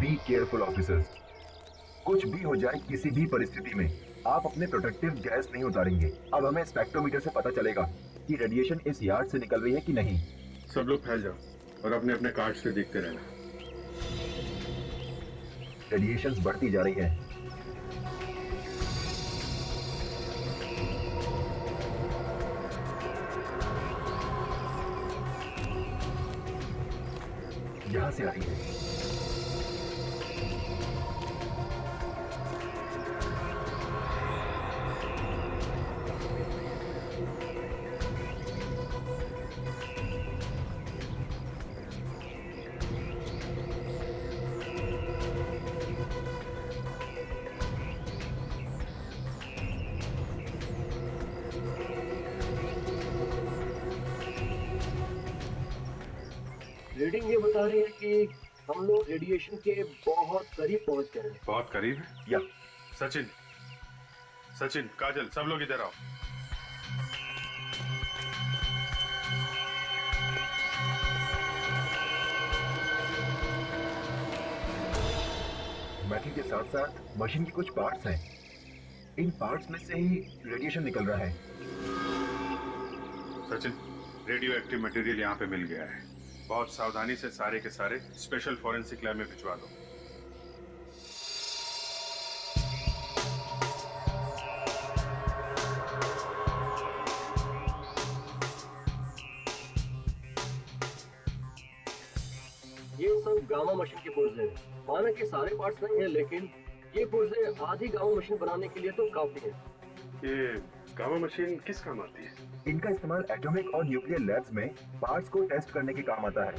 Be careful officers. कुछ भी हो जाए किसी भी परिस्थिति में आप अपने प्रोटेक्टिव गैस नहीं उतारेंगे। अब हमें स्पेक्ट्रोमीटर से पता चलेगा कि रेडिएशन इस यार्ड से निकल रही है कि नहीं। सब लोग फैल जाओ और अपने अपने कार्ड से देखते रहना। रेडिएशंस बढ़ती जा रही है। यहां से आ रही है। रीडिंग ये बता रही है कि हम लोग रेडिएशन के बहुत करीब पहुंच गए हैं। बहुत करीब। या सचिन, सचिन, काजल, सब लोग इधर आओ। मेटल के साथ साथ मशीन के कुछ पार्ट्स हैं। इन पार्ट्स में से ही रेडिएशन निकल रहा है। सचिन, रेडियो एक्टिव मटेरियल यहाँ पे मिल गया है। बहुत सावधानी से सारे के सारे स्पेशल फॉरेंसिक लैब में भिजवा दो। ये सब गामा मशीन के पुर्जे हैं। माना कि सारे पार्ट्स नहीं है, लेकिन ये पुर्जे आधी गामा मशीन बनाने के लिए तो काफी है। ये गामा मशीन किस काम आती है? इनका इस्तेमाल एटॉमिक और न्यूक्लियर लैब्स में पार्ट्स को टेस्ट करने के काम आता है।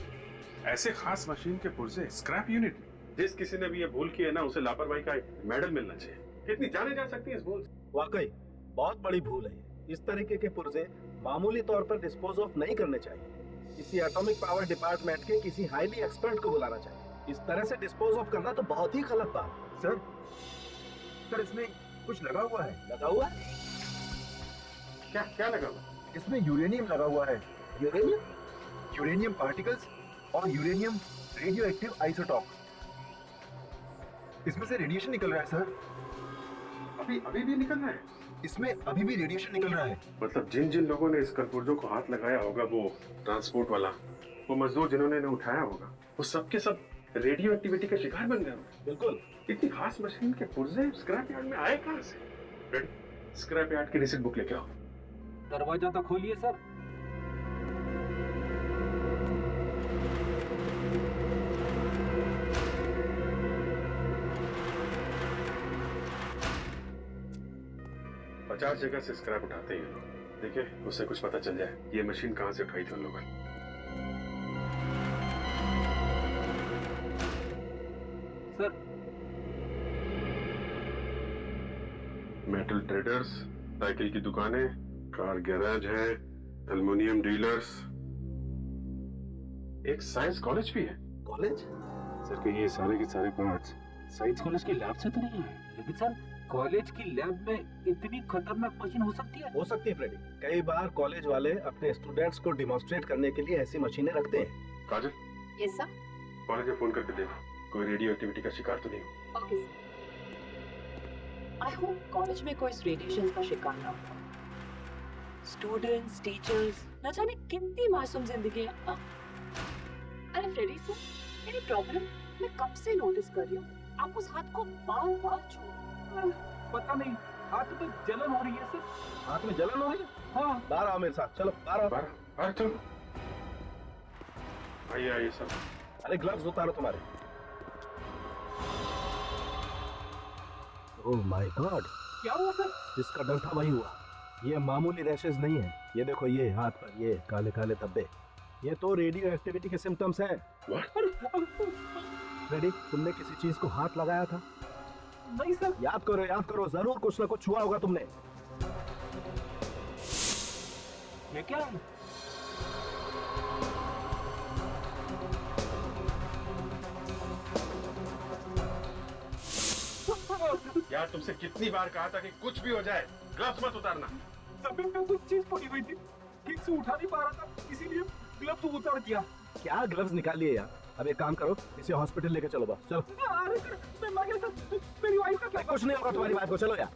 ऐसे खास मशीन के पुर्जे स्क्रैप यूनिट में? जिस किसी ने भी ये भूल की है ना, उसे लापरवाही का मेडल मिलना चाहिए। कितनी जाने जा सकती है इस भूल से? वाकई बहुत बड़ी भूल है। इस तरीके के पुर्जे मामूली तौर पर डिस्पोज ऑफ नहीं करने चाहिए। किसी एटॉमिक पावर डिपार्टमेंट के किसी हाईली एक्सपर्ट को बुलाना चाहिए। इस तरह से डिस्पोज ऑफ करना तो बहुत ही गलत बात। सर इसमें कुछ लगा हुआ है। लगा हुआ है? क्या क्या लगा हुआ? इसमें यूरेनियम लगा हुआ है। यूरेनियम? यूरेनियम पार्टिकल्स और यूरेनियम रेडियो एक्टिव आइसोटॉप। इसमें से रेडिएशन निकल रहा है सर। अभी अभी भी निकल रहा है? इसमें अभी भी रेडिएशन निकल रहा है। मतलब जिन जिन लोगों ने इस कलपुर्जों को हाथ लगाया होगा, वो ट्रांसपोर्ट वाला, वो मजदूर जिन्होंने इन्हें उठाया होगा, वो सबके सब रेडियो एक्टिविटी का शिकार बन गए होंगे। बिल्कुल। इतनी खास मशीन के पुर्जे स्क्रैप यार्ड में आए कहां से? स्क्रैप यार्ड की रिसिप्ट बुक लेके आओ। दरवाजा तो खोलिए सर। पचास जगह से स्क्रैप उठाते हैं लोग। देखिए, उससे कुछ पता चल जाए ये मशीन कहां से उठाई थी उन लोगों ने। सर, मेटल ट्रेडर्स, साइकिल की दुकानें, कार गैराज है, एल्युमिनियम डीलर्स, एक साइंस कॉलेज भी है। कॉलेज? सर, कि ये सारे के सारे पार्ट्स साइंस कॉलेज की लैब से तो नहीं है, लेकिन सर कॉलेज की लैब में इतनी खतरनाक मशीन हो सकती है? हो सकती है फ्रेडी। कई बार कॉलेज वाले अपने स्टूडेंट्स को डिमॉन्स्ट्रेट करने के लिए ऐसी मशीनें रखते हैं। काजल, यस सर। कॉलेज में फोन करके देखो कोई रेडियो एक्टिविटी का शिकार तो नहीं हो। Okay sir. I hope college में कोई इस रेडिएशन का शिकार ना हो। स्टूडेंट्स, टीचर्स, न जाने कितनी मासूम जिंदगी है। अरे फ्रेडी सर, मेरी प्रॉब्लम मैं कब से नोटिस कर रही हूँ। आप उस हाथ को बार बार छू। पता नहीं, हाथ में जलन हो रही है सर। हाथ में जलन हो रही है? हाँ। बाहर आओ मेरे साथ, चलो बाहर आओ। बारह चलो, आइए आइए सब। अरे ग्लव्स उतारो तुम्हारे। ओह माय गॉड, क्या हुआ सर? जिसका डर था वही हुआ। ये मामूली रैशेस नहीं है। ये देखो, ये हाथ पर ये काले काले धब्बे, ये तो रेडियो एक्टिविटी के सिम्टम्स हैं। रेडी, तुमने किसी चीज को हाथ लगाया था? नहीं सर। याद करो, जरूर कुछ ना कुछ छुआ होगा तुमने। ये क्या है? यार, तुमसे कितनी बार कहा था कि कुछ भी हो जाए ग्लव्स मत उतारना। जमीन पे कुछ चीज पड़ी हुई थी, ठीक से उठा नहीं पा रहा था, इसीलिए ग्लव्स उतार दिया। क्या ग्लव्स निकालिए यार। अब एक काम करो, इसे हॉस्पिटल लेके चलो बस, चलो। अरे सर, मैं मर गया सर, मेरी वाइफ का क्या? कुछ नहीं होगा तुम्हारी बात को, चलो यार।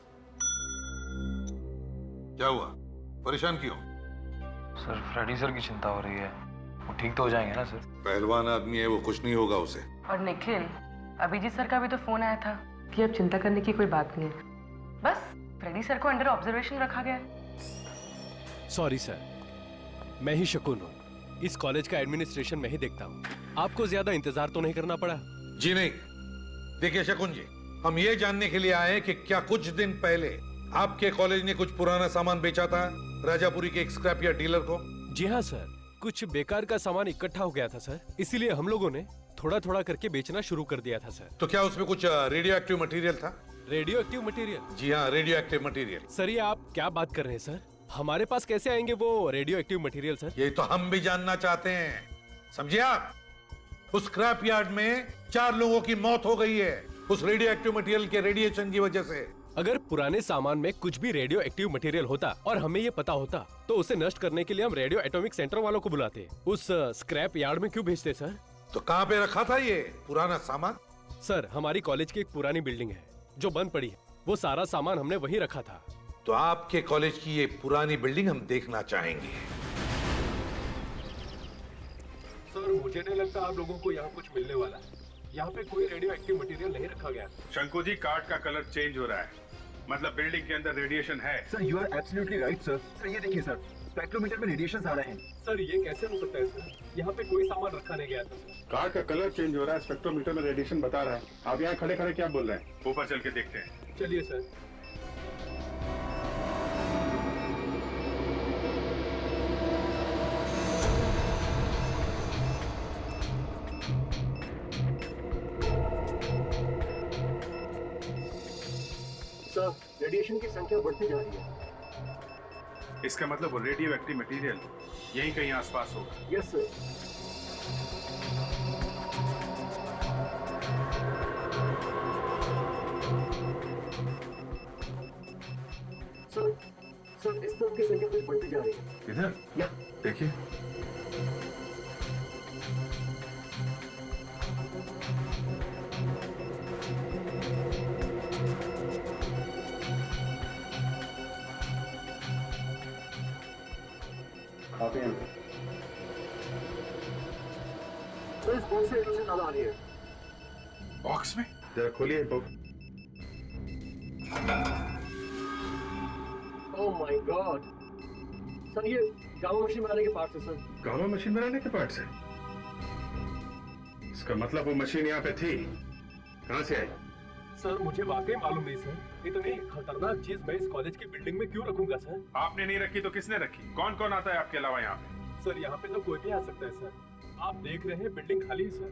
क्या हुआ, परेशान क्यों? सर फ्रेडी सर की चिंता हो रही है, वो ठीक तो हो जाएंगे ना सर? पहलवान आदमी है वो, कुछ नहीं होगा उसे। और निखिल, अभिजीत सर का भी तो फोन आया था कि अब चिंता करने की कोई बात नहीं है, बस फ्रेडी सर को अंडर ऑब्जर्वेशन रखा गया है। सॉरी सर, मैं ही शकुन हूँ, इस कॉलेज का एडमिनिस्ट्रेशन मैं ही देखता हूँ। आपको ज्यादा इंतजार तो नहीं करना पड़ा? जी नहीं। देखिए शकुन जी, हम ये जानने के लिए आए हैं कि क्या कुछ दिन पहले आपके कॉलेज ने कुछ पुराना सामान बेचा था राजापुरी के एक स्क्रैप यार्ड डीलर को? जी हाँ सर, कुछ बेकार का सामान इकट्ठा हो गया था सर, इसीलिए हम लोगों ने थोड़ा थोड़ा करके बेचना शुरू कर दिया था सर। तो क्या उसमें कुछ रेडियो एक्टिव मटेरियल था? Radioactive material? जी हाँ, रेडियो एक्टिव मटेरियल। सर ये आप क्या बात कर रहे हैं सर? हमारे पास कैसे आएंगे वो रेडियो एक्टिव मटेरियल सर? ये तो हम भी जानना चाहते हैं, समझे आप? उस स्क्रैप यार्ड में 4 लोगों की मौत हो गई है उस रेडियो एक्टिव मटेरियल के रेडिएशन की वजह से। अगर पुराने सामान में कुछ भी रेडियो एक्टिव मटेरियल होता और हमें ये पता होता तो उसे नष्ट करने के लिए हम रेडियो एटॉमिक सेंटर वालों को बुलाते, उस स्क्रैप यार्ड में क्यों भेजते सर? तो कहाँ पे रखा था ये पुराना सामान? सर हमारी कॉलेज की एक पुरानी बिल्डिंग है जो बंद पड़ी है, वो सारा सामान हमने वहीं रखा था। तो आपके कॉलेज की ये पुरानी बिल्डिंग हम देखना चाहेंगे। सर मुझे नहीं लगता आप लोगों को यहाँ कुछ मिलने वाला है, यहाँ पे कोई रेडियो एक्टिव मटेरियल नहीं रखा गया। शंकु जी, कार्ड का कलर चेंज हो रहा है, मतलब बिल्डिंग के अंदर रेडिएशन है। Sir you are absolutely right sir. Sir ये देखिए सर, स्पेक्ट्रोमीटर में रेडिएशन आ रहे हैं। सर ये कैसे हो सकता है सर? यहाँ पे कोई सामान रखा नहीं गया था। कार्ड का कलर चेंज हो रहा है, स्पेक्ट्रोमीटर में रेडिएशन बता रहा है। आप यहाँ खड़े खड़े क्या बोल रहे हैं? ऊपर चल के देखते हैं। चलिए सर। सर रेडिएशन की संख्या बढ़ती जा रही है। इसका मतलब वो रेडियो एक्टिव मटेरियल यहीं कहीं आसपास होगा। Yes sir. सर इस तरफ की संख्या भी बढ़ती जा रही है। इधर या देखिए, तो इस बॉक्स से रेडिएशन ज्यादा आ रही है। बॉक्स में जरा खोलिए book. Oh my God sir, ये गामा मशीन बनाने के पार्ट्स है सर। गामा मशीन बनाने के पार्ट्स है? इसका मतलब वो मशीन यहाँ पे थी, कहाँ से आई? सर मुझे वाकई मालूम नहीं सर, इतनी खतरनाक चीज मैं इस कॉलेज की बिल्डिंग में क्यों रखूंगा सर? आपने नहीं रखी तो किसने रखी? कौन कौन आता है आपके अलावा यहाँ पे? सर यहाँ पे तो कोई भी आ सकता है सर, आप देख रहे हैं बिल्डिंग खाली है सर।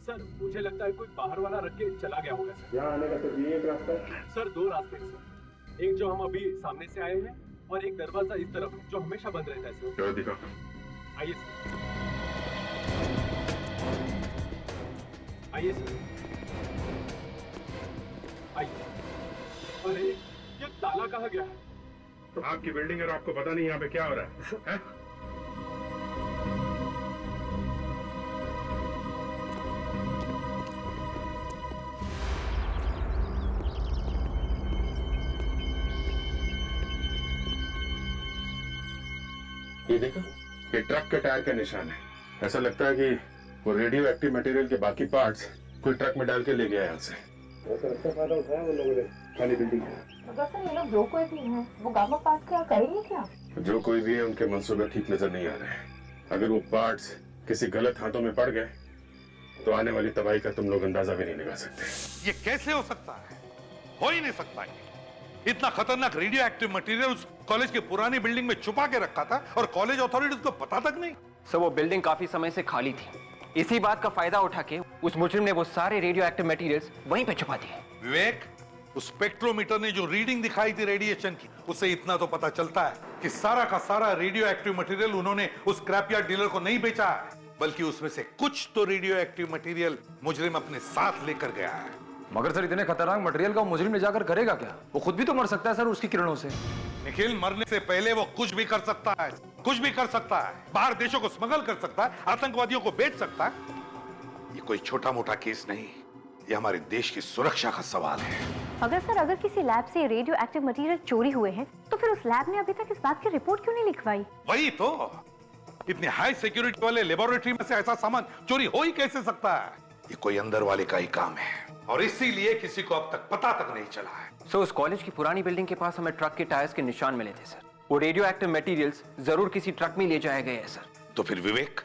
सर मुझे लगता है कोई बाहर वाला रख के चला गया होगा सर। यहाँ आने का तो ये एक रास्ता है। सर 2 रास्ते हैं सर, एक जो हम अभी सामने से आए हैं और एक दरवाजा इस तरफ जो हमेशा बंद रहता है सर। चलो दिखाओ। आइए सर, आइए सर, आइए। अरे ये ताला कहाँ गया है? आपकी बिल्डिंग है और आपको पता नहीं यहाँ पे क्या हो रहा है, हैं? ये देखो, ये ट्रक के टायर का निशान है। ऐसा लगता है कि वो रेडियो एक्टिव मटेरियल के बाकी पार्ट्स कोई ट्रक में डाल के ले गया यहाँ से। बहुत अच्छा फायदा उठाया वो लोगों ने खाली बिल्डिंग का। तो सर ये लोग जो कोई भी हैं, वो गामा पार्ट क्या करेंगे क्या? जो कोई भी है उनके मंसूबे ठीक नजर नहीं आ रहे हैं। अगर वो पार्ट्स किसी गलत हाथों में पड़ गए तो आने वाली तबाही का तुम लोग अंदाजा भी नहीं लगा सकते। ये कैसे हो सकता है? हो ही नहीं सकता है। इतना खतरनाक रेडियो एक्टिव मटेरियल उस कॉलेज की पुरानी बिल्डिंग में छुपा के रखा था और कॉलेज अथॉरिटीज को पता तक नहीं। सर वो बिल्डिंग काफी समय से खाली थी, इसी बात का फायदा उठा के उस मुजरिम ने वो सारे रेडियो एक्टिव मटेरियल्स वहीं पे छुपा दिए। विवेक, उस स्पेक्ट्रोमीटर ने जो रीडिंग दिखाई थी रेडिएशन की, उससे इतना तो पता चलता है कि सारा का सारा रेडियो एक्टिव मटेरियल उन्होंने उस स्क्रैप यार्ड डीलर को नहीं बेचा, बल्कि उसमें से कुछ तो रेडियो एक्टिव मटेरियल मुजरिम अपने साथ लेकर गया है। मगर सर इतने खतरनाक मटेरियल का मुजरिम ले जाकर करेगा क्या? वो खुद भी तो मर सकता है सर उसकी किरणों से। निखिल, मरने से पहले वो कुछ भी कर सकता है, कुछ भी कर सकता है। बाहर देशों को स्मगल कर सकता है, आतंकवादियों को बेच सकता है। ये कोई छोटा मोटा केस नहीं, ये हमारे देश की सुरक्षा का सवाल है। अगर किसी लैब से रेडियो एक्टिव मटेरियल चोरी हुए हैं तो फिर उस लैब ने अभी तक इस बात की रिपोर्ट क्यों नहीं लिखवाई? वही तो, इतने हाई सिक्योरिटी वाले लेबोरेटरी में से ऐसा सामान चोरी हो ही कैसे सकता है? ये कोई अंदर वाले का ही काम है और इसीलिए किसी को अब तक पता तक नहीं चला है। सर उस कॉलेज की पुरानी बिल्डिंग के पास हमें ट्रक के टायर्स के निशान मिले थे सर। वो रेडियो एक्टिव मटेरियल्स जरूर किसी ट्रक में ले जाए गए हैं सर। तो फिर विवेक,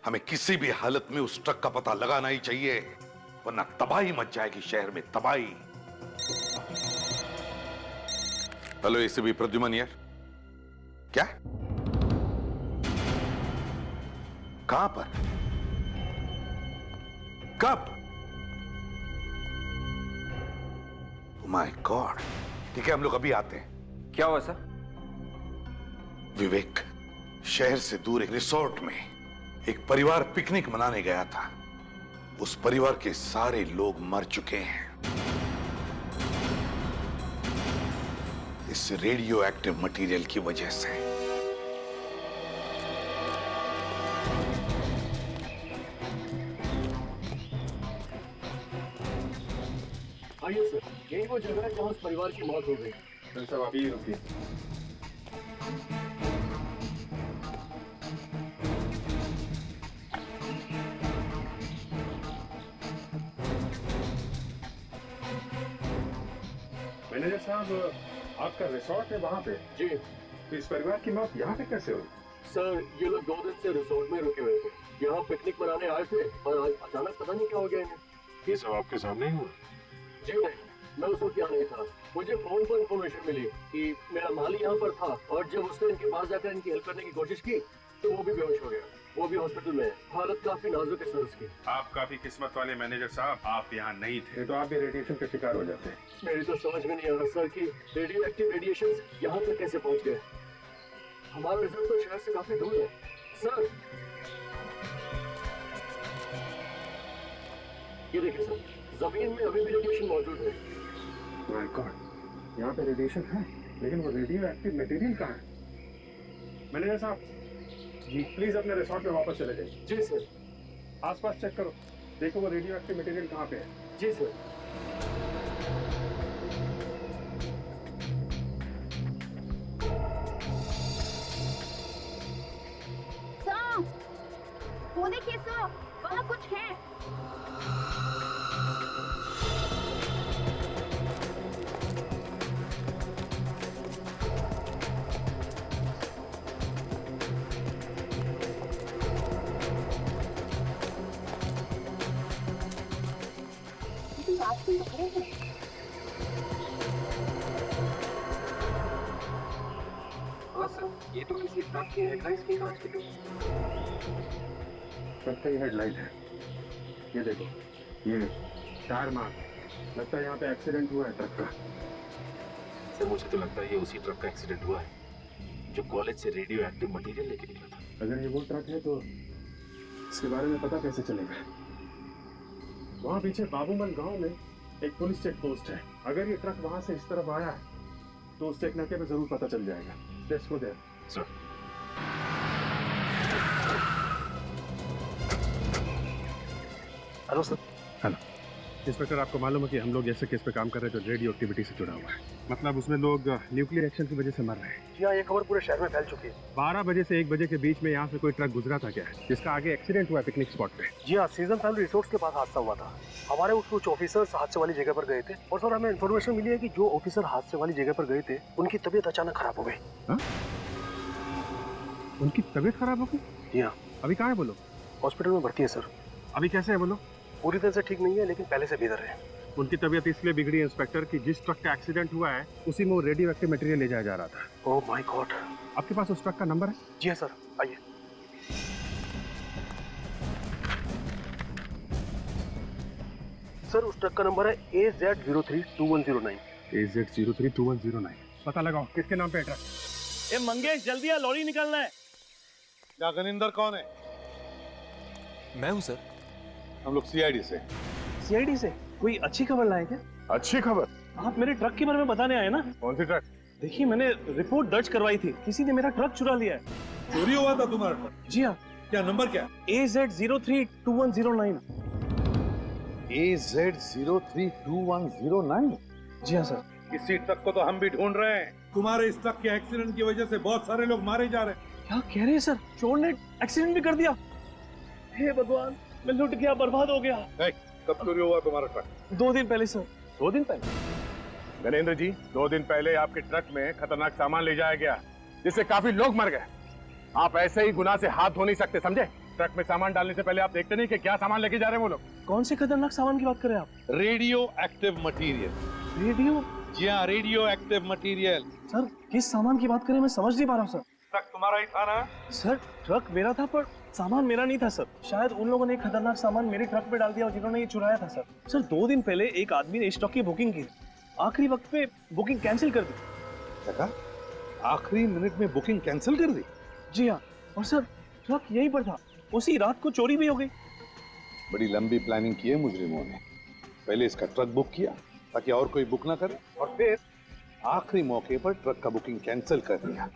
हमें किसी भी हालत में उस ट्रक का पता लगाना ही चाहिए, वरना तबाही मच जाएगी शहर में, तबाही। हेलो एसीपी प्रद्युमन यार, क्या कहां पर, कब? माय गॉड, ठीक है हम लोग अभी आते हैं। क्या हुआ सर? विवेक, शहर से दूर एक रिसोर्ट में एक परिवार पिकनिक मनाने गया था। उस परिवार के सारे लोग मर चुके हैं इस रेडियो एक्टिव मटेरियल की वजह से। आइए सर, यही वो जगह है जहाँ उस परिवार की मौत हो गई। सर साहब अभी रुकिए। मैनेजर साहब, आपका रिसोर्ट है वहाँ पे? जी। तो इस परिवार की मौत यहाँ पे कैसे हुई? सर ये लोग 2 दिन से रिसोर्ट में रुके हुए थे, यहाँ पिकनिक मनाने आए थे और आज अचानक पता नहीं क्या हो गया इन्हें। ये सब आपके सामने ही हुआ? जी नहीं, मैं उस वक्त यहाँ नहीं था। मुझे फोन पर इंफॉर्मेशन मिली कि मेरा माली यहाँ पर था और जब उसने इनके पास जाकर इनकी हेल्प करने की कोशिश की तो वो भी बेहोश हो गया। वो भी हॉस्पिटल में है, हालत काफी नाजुक है सर उसकी। आप काफी किस्मत वाले मैनेजर साहब, आप यहाँ नहीं थे तो आप भी रेडिएशन का शिकार हो जाते। मेरी तो समझ में नहीं आ रहा सर कि रेडियो एक्टिव रेडिएशन यहाँ तक कैसे पहुँच गए। हमारा रिजल्ट तो शहर से काफी दूर है सर। ये देखिए सर, जमीन में अभी भी रेडिएशन मौजूद है। माय गॉड, यहाँ पे रेडिएशन है लेकिन वो रेडियो एक्टिव मटेरियल कहाँ है? मैनेजर साहब जी प्लीज अपने रिसोर्ट में वापस चले जाइए। जी सर। आसपास चेक करो, देखो वो रेडियो एक्टिव मटेरियल कहाँ पे है। जी सर। सर, वो देखिए सर, वहाँ कुछ है। ये तो किसी ट्रक की हेडलाइंस की कांच की ट्रक का हेडलाइट है। ये देखो, ये टायर मार्क, लगता है यहाँ पे एक्सीडेंट हुआ है ट्रक का। सर मुझे तो लगता है ये उसी ट्रक का एक्सीडेंट हुआ है जो कॉलेज से रेडियो एक्टिव मटेरियल लेके निकला था। अगर ये वो ट्रक है तो इसके बारे में पता कैसे चलेगा? वहाँ पीछे बाबूमल गांव में एक पुलिस चेक पोस्ट है। अगर ये ट्रक वहाँ से इस तरफ आया है तो उस चेक नाके पे जरूर पता चल जाएगा। Let's go there. Sir hello sir. Hello inspector, आपको मालूम है कि हम लोग जैसे केस पे काम कर रहे हैं जो रेडियो एक्टिविटी से जुड़ा हुआ है, मतलब उसमें लोग न्यूक्लियर एक्शन की वजह से मर रहे हैं। जी हाँ, ये खबर पूरे शहर में फैल चुकी है। 12 बजे से 1 बजे के बीच में यहाँ से कोई ट्रक गुजरा था क्या, जिसका आगे एक्सीडेंट हुआ है पिकनिक स्पॉट पे। जी हाँ, सीजन फैमिली रिसोर्ट्स के पास हादसा हुआ था। हमारे कुछ ऑफिसर्स हादसे वाली जगह पर गए थे और सर हमें इन्फॉर्मेशन मिली है कि जो ऑफिसर हादसे वाली जगह पर गए थे उनकी तबीयत अचानक खराब हो गई। उनकी तबीयत खराब हो गई? जी हाँ। अभी कहाँ है बोलो? हॉस्पिटल में भर्ती है सर। अभी कैसे है बोलो? पूरी तरह से ठीक नहीं है लेकिन पहले से बेहतर है। उनकी तबीयत इसलिए बिगड़ी इंस्पेक्टर कि जिस ट्रक का एक्सीडेंट हुआ है उसी में वो रेडियो एक्टिव मटेरियल ले जाया जा रहा था। ओह माय गॉड। आपके पास उस ट्रक का नंबर है? जी हाँ सर, आइए। सर उस ट्रक का नंबर है AZ032109। AZ032109। पता लगाओ किसके नाम पे है ट्रक। ए मंगेश जल्दी आ, लॉरी निकालना है। क्या गनिंदर कौन है? मैं हूँ सर। हम लोग सीआईडी से। सीआईडी से? कोई अच्छी खबर लाए क्या? अच्छी खबर? आप मेरे ट्रक के बारे में बताने आए ना? कौन सी ट्रक? देखिए मैंने रिपोर्ट दर्ज करवाई थी, किसी ने मेरा ट्रक चुरा लिया है। चोरी हुआ था तुम्हारा ट्रक? जी हाँ। क्या नंबर क्या? AZ032109। AZ032109। जी हाँ सर। इसी ट्रक को तो हम भी ढूंढ रहे हैं। तुम्हारे इस ट्रक के एक्सीडेंट की वजह से बहुत सारे लोग मारे जा रहे हैं। क्या कह रहे हैं सर? चोर ने एक्सीडेंट भी कर दिया? हे भगवान, मैं लुट गया, बर्बाद हो गया। कब चोरी हुआ तुम्हारा ट्रक? 2 दिन पहले सर। 2 दिन पहले? गणेंद्र जी, 2 दिन पहले आपके ट्रक में खतरनाक सामान ले जाया गया, जिससे काफी लोग मर गए। आप ऐसे ही गुनाह से हाथ धो नहीं सकते, समझे? ट्रक में सामान डालने से पहले आप देखते नहीं कि क्या सामान लेके जा रहे हैं वो लोग। कौन से खतरनाक सामान की बात कर रहे हैं आप? Radio active material. रेडियो? जी हाँ, रेडियो एक्टिव मटीरियल। सर किस सामान की बात कर रहे हैं, मैं समझ नहीं पा रहा हूँ सर। ट्रक तुम्हारा ही था ना? सर ट्रक मेरा था पर सामान मेरा नहीं था सर। शायद उन लोगों ने खतरनाक सामान मेरे ट्रक में डाल दिया जिन्होंने ये चुराया था सर। सर 2 दिन पहले एक आदमी ने इस ट्रक की बुकिंग की, आखिरी वक्त पे बुकिंग कैंसिल कर दी। क्या? आखिरी मिनट में बुकिंग कैंसिल कर दी? जी हाँ, और सर ट्रक यहीं पर था, उसी रात को चोरी भी हो गई। बड़ी लंबी प्लानिंग की है मुजरिमों ने। पहले इसका ट्रक बुक किया ताकि और कोई बुक ना करे, और फिर आखिरी मौके पर ट्रक का बुकिंग कैंसिल कर दिया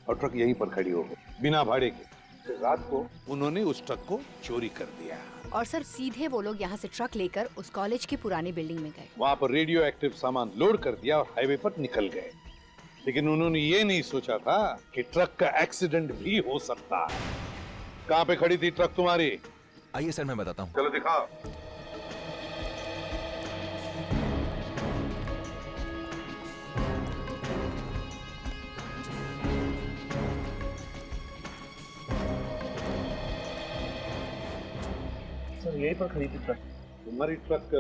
और ट्रक यहीं पर खड़ी हो गई बिना भाड़े के। फिर रात को उन्होंने उस ट्रक को चोरी कर दिया। और सर सीधे वो लोग यहाँ से ट्रक लेकर उस कॉलेज की पुरानी बिल्डिंग में गए। वहां पर रेडियो एक्टिव सामान लोड कर दिया और हाईवे पर निकल गए। लेकिन उन्होंने ये नहीं सोचा था कि ट्रक का एक्सीडेंट भी हो सकता है। कहाँ पे खड़ी थी ट्रक तुम्हारी? आइए सर, मैं बताता हूँ। चलो दिखाओ। सर यहीं पर खड़ी थी ट्रक। तुम्हारी ट्रक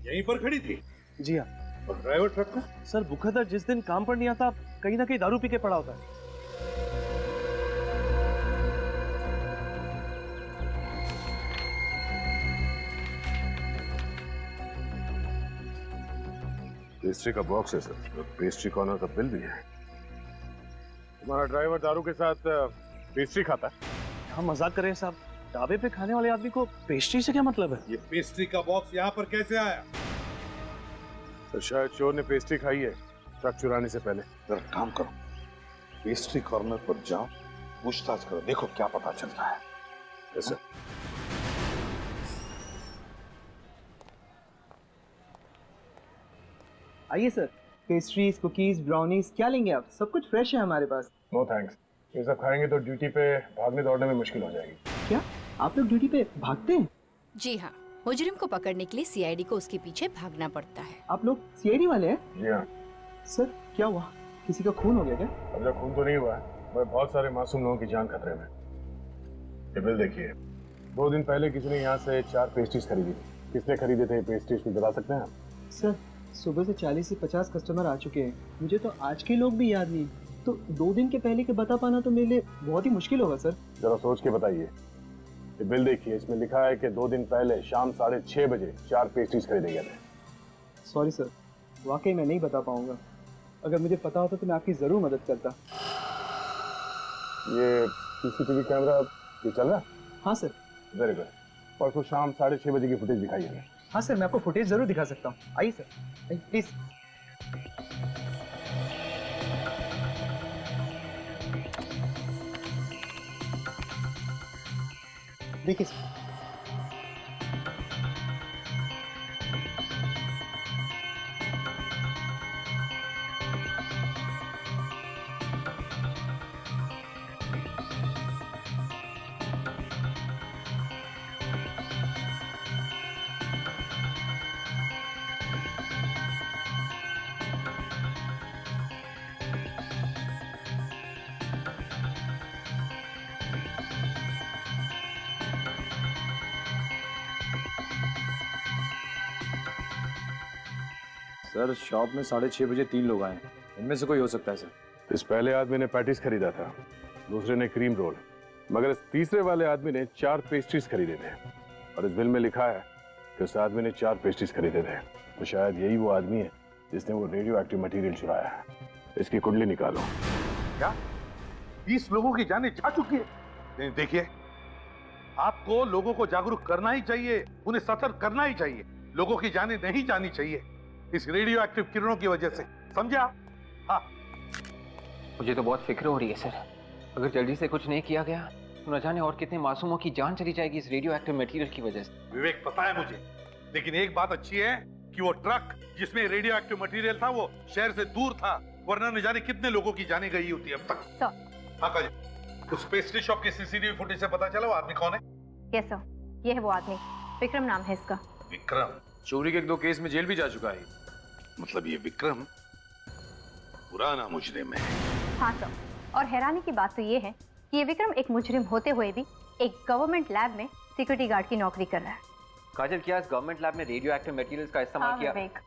यहीं पर खड़ी थी? जी हाँ। और ड्राइवर ट्रक का? सर बुखातर जिस दिन काम पर नहीं आता कहीं ना कहीं दारू पी के पड़ा होता है। पेस्ट्री का बॉक्स है सर, पेस्ट्री कॉर्नर का बिल भी है। तुम्हारा ड्राइवर दारू के साथ पेस्ट्री खाता है? हम मजाक कर रहे हैं साहब, ढाबे पे खाने वाले आदमी को पेस्ट्री से क्या मतलब है? ये पेस्ट्री का बॉक्स यहाँ पर कैसे आया? तो शायद चोर ने पेस्ट्री खाई है ट्रक चुराने से पहले। जरा काम करो, पेस्ट्री कॉर्नर पर जाओ, पूछताछ करो, देखो क्या पता चलता है। Yes sir. आइए सर, पेस्ट्रीज, कुकीज, ब्राउनीज क्या लेंगे आप? सब कुछ फ्रेश है हमारे पास। नो थैंक्स, ये सब खाएंगे तो ड्यूटी पे भागने दौड़ने में मुश्किल हो जाएगी। क्या आप लोग ड्यूटी पे भागते हैं? जी हाँ, मुजरिम को पकड़ने के लिए सीआईडी को उसके पीछे भागना पड़ता है। आप लोग सीआईडी वाले हैं? जी हाँ। सर क्या हुआ, किसी का खून हो गया क्या? अब जब खून तो नहीं हुआ है, मगर बहुत सारे मासूम लोगों की जान खतरे में। ये बिल देखिए, 2 दिन पहले किसी ने यहाँ से 4 पेस्ट्रीज खरीदी थी। किसने खरीदे थे पेस्ट्रीज को बता सकते हैं आप? सर सुबह से 40 से 50 कस्टमर आ चुके हैं, मुझे तो आज के लोग भी याद नहीं, तो 2 दिन के पहले के बता पाना तो मेरे लिए बहुत ही मुश्किल होगा सर। जरा सोच के बताइए। ये बिल देखिए, इसमें लिखा है कि 2 दिन पहले शाम 6:30 बजे 4 पेस्ट्रीज खरीदे गए थे। सॉरी सर, वाकई मैं नहीं बता पाऊंगा। अगर मुझे पता होता तो मैं आपकी जरूर मदद करता। ये सीसीटीवी कैमरा ये चल रहा है? हाँ सर। Very good. परसों शाम 6:30 बजे की फुटेज दिखाइए। हाँ सर, मैं आपको फुटेज जरूर दिखा सकता हूँ। आइए सर, प्लीज। देखिए सर। सर शॉप में 6:30 बजे 3 लोग आए, इनमें से कोई हो सकता है सर? इस पहले आदमी ने पैटीज खरीदा था, दूसरे ने क्रीम रोल, मगर इस तीसरे वाले आदमी ने 4 पेस्ट्रीज खरीदे थे। और इस बिल में लिखा है कि उस आदमी ने 4 पेस्ट्रीज खरीदे थे। तो शायद यही वो आदमी है जिसने वो रेडियो एक्टिव मटेरियल चुराया है। इसकी कुंडली निकालो। क्या 20 लोगों की जानें जा चुकी है? देखिए, आपको लोगों को जागरूक करना ही चाहिए, उन्हें सतर्क करना ही चाहिए। लोगों की जानें नहीं जानी चाहिए इस रेडियो एक्टिव किरणों की वजह से, समझे आप? हाँ। मुझे तो बहुत फिक्र हो रही है सर। अगर जल्दी से कुछ नहीं किया गया तो न जाने और कितने मासूमों की जान चली जाएगी इस रेडियो एक्टिव मटेरियल की वजह से। विवेक पता है मुझे, लेकिन एक बात अच्छी है कि वो ट्रक जिसमें रेडियो एक्टिव मटेरियल था वो शहर से दूर था, वरना न जाने कितने लोगों की जाने गई होती अब तक। हाँ काजल, उस पेस्ट्री शॉप की सीसीटीवी फुटेज से पता चला वो आदमी कौन है? यस सर, ये है वो आदमी, विक्रम नाम है इसका। विक्रम चोरी के एक दो केस में जेल भी जा चुका है। मतलब ये विक्रम पुराना मुजरिम है। हाँ सर, और हैरानी की बात तो ये है कि ये विक्रम एक मुजरिम होते हुए भी एक गवर्नमेंट लैब में सिक्योरिटी गार्ड की नौकरी कर रहा है। काजल, क्या इस गवर्नमेंट लैब में रेडियो एक्टिव मटेरियल्स का इस्तेमाल किया? विवेक,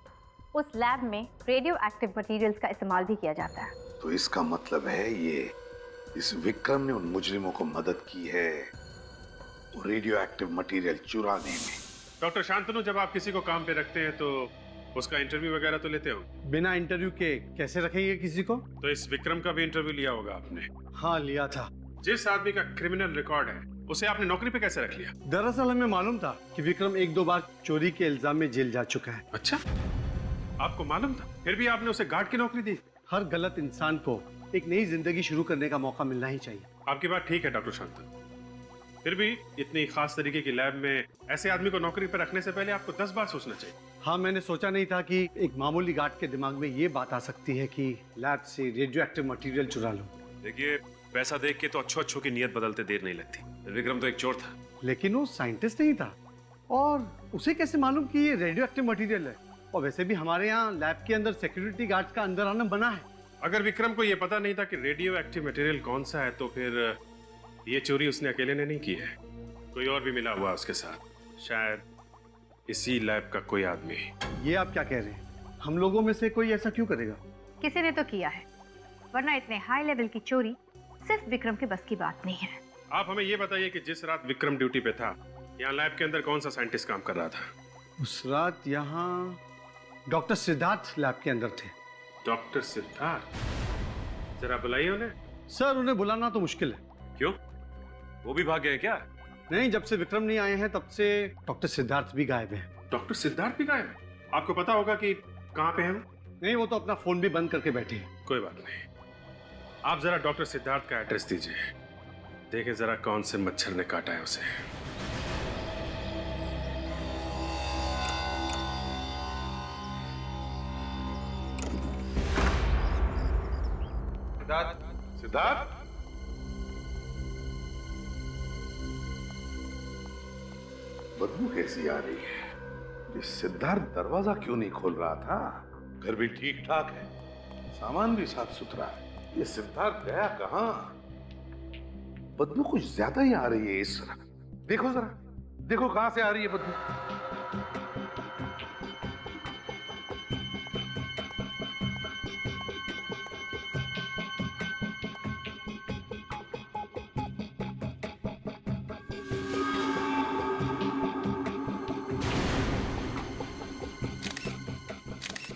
उस लैब में रेडियो एक्टिव मटेरियल्स का इस्तेमाल भी किया जाता है। तो इसका मतलब है ये इस विक्रम ने उन मुजरिमों को मदद की है वो रेडियो एक्टिव मटेरियल चुराने में। डॉक्टर शांतनु, जब आप किसी को काम पे रखते हैं तो उसका इंटरव्यू वगैरह तो लेते हो? बिना इंटरव्यू के कैसे रखेंगे किसी को? तो इस विक्रम का भी इंटरव्यू लिया होगा आपने? हाँ, लिया था। जिस आदमी का क्रिमिनल रिकॉर्ड है उसे आपने नौकरी पे कैसे रख लिया? दरअसल हमें मालूम था कि विक्रम एक दो बार चोरी के इल्जाम में जेल जा चुका है। अच्छा, आपको मालूम था, फिर भी आपने उसे गार्ड की नौकरी दी? हर गलत इंसान को एक नई जिंदगी शुरू करने का मौका मिलना ही चाहिए। आपकी बात ठीक है डॉक्टर शांतनु, फिर भी इतनी खास तरीके की लैब में ऐसे आदमी को नौकरी पर रखने से पहले आपको 10 बार सोचना चाहिए। हाँ, मैंने सोचा नहीं था कि एक मामूली गार्ड के दिमाग में ये बात आ सकती है कि लैब से रेडियो एक्टिव मटेरियल चुरा लूं। देखिए, पैसा देख के तो अच्छों की नियत बदलते देर नहीं लगती। विक्रम तो एक चोर था। लेकिन वो साइंटिस्ट नहीं था, और उसे कैसे मालूम कि ये रेडियो एक्टिव मटेरियल है? और वैसे भी हमारे यहाँ लैब के अंदर सिक्योरिटी गार्ड्स का अंदर आना बना है। अगर विक्रम को ये पता नहीं था कि रेडियो एक्टिव मटेरियल कौन सा है, तो फिर ये चोरी उसने अकेले ने नहीं की है, कोई और भी मिला हुआ उसके साथ, शायद इसी लैब का कोई आदमी। ये आप क्या कह रहे हैं? हम लोगों में से कोई ऐसा क्यों करेगा? किसी ने तो किया है, वरना इतने हाई लेवल की चोरी सिर्फ विक्रम के बस की बात नहीं है। आप हमें ये बताइए कि जिस रात विक्रम ड्यूटी पे था, यहाँ लैब के अंदर कौन सा साइंटिस्ट काम कर रहा था? उस रात यहाँ डॉक्टर सिद्धार्थ लैब के अंदर थे। डॉक्टर सिद्धार्थ? जरा बुलाइए उन्हें। सर, उन्हें बुलाना तो मुश्किल है। क्यों, वो भी भाग गए क्या? नहीं, जब से विक्रम नहीं आए हैं तब से डॉक्टर सिद्धार्थ भी गायब है। डॉक्टर सिद्धार्थ भी गायब है? आपको पता होगा कि कहाँ पे हैं? नहीं, वो तो अपना फोन भी बंद करके बैठे हैं। कोई बात नहीं, आप जरा डॉक्टर सिद्धार्थ का एड्रेस दीजिए, देखे जरा कौन से मच्छर ने काटा है उसे। सिद्धार्थ, सिद्धार्थ, बदबू कैसी आ रही है? ये सिद्धार्थ दरवाजा क्यों नहीं खोल रहा था? घर भी ठीक ठाक है, सामान भी साफ सुथरा है, ये सिद्धार्थ गया कहाँ? बदबू कुछ ज्यादा ही आ रही है इस तरफ। देखो जरा, देखो कहां से आ रही है बदबू।